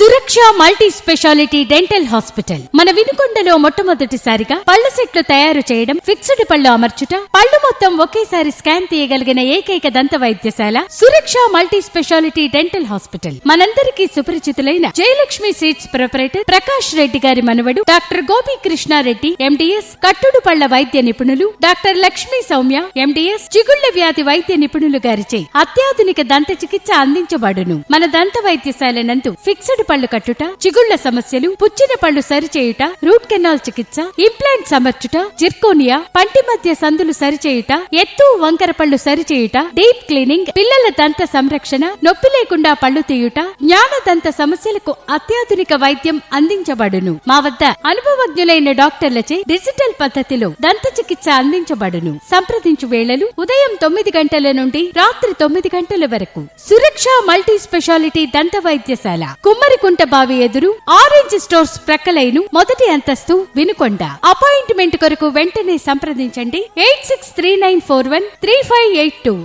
సురక్ష multi speciality dental hospital మన వినుకొండలో మొట్టమొదటిసారిగా పళ్ల సెట్లు తయారు చేయడం, ఫిక్స్డ్ పళ్లు అమర్చుట, పళ్లు మొత్తం ఒకేసారి స్కాన్ తీయగలిగిన ఏకైక దంత వైద్యశాల సురక్ష మల్టీ స్పెషాలిటీ డెంటల్ హాస్పిటల్. మనందరికీ సుపరిచితులైన జయలక్ష్మి సీడ్స్ ప్రొపరేటర్ ప్రకాష్ రెడ్డి గారి మనవడు డాక్టర్ గోపి కృష్ణారెడ్డి ఎండిఎస్, కట్టుడు పళ్ల వైద్య నిపుణులు డాక్టర్ లక్ష్మీ సౌమ్య ఎండిఎస్, చిగుళ్ల వ్యాధి వైద్య నిపుణులు గారిచే అత్యాధునిక దంత చికిత్స అందించబడును. మన దంత వైద్యశాల నందు ఫిక్స్డ్ పళ్లు కట్టుట, చిగుళ్ల సమస్యలు, పుచ్చిన పళ్లు సరిచేయుట, రూట్ కెనాల్ చికిత్స, ఇంప్లాంట్స్ అమర్చుట, జిర్కోనియా, పంటి మధ్య సందులు సరిచేయుట, ఎత్తు వంకర పళ్లు సరిచేయుట, డీప్ క్లీనింగ్, పిల్లల దంత సంరక్షణ, నొప్పి లేకుండా పళ్లు తీయుట, జ్ఞాన దంత సమస్యలకు అత్యాధునిక వైద్యం అందించబడును. మా వద్ద అనుభవజ్ఞులైన డాక్టర్లచే డిజిటల్ పద్ధతిలో దంత చికిత్స అందించబడును. సంప్రదించు వేళలు ఉదయం 9 గంటల నుండి రాత్రి 9 గంటల వరకు. సురక్ష మల్టీ స్పెషాలిటీ దంత వైద్యశాల, కుమ్మరికుంట బావి ఎదురు, ఆరెంజ్ స్టోర్స్ ప్రక్కలైను, మొదటి అంతస్తు, వినుకొండ. అపాయింట్మెంట్ కొరకు వెంటనే సంప్రదించండి 8639413582.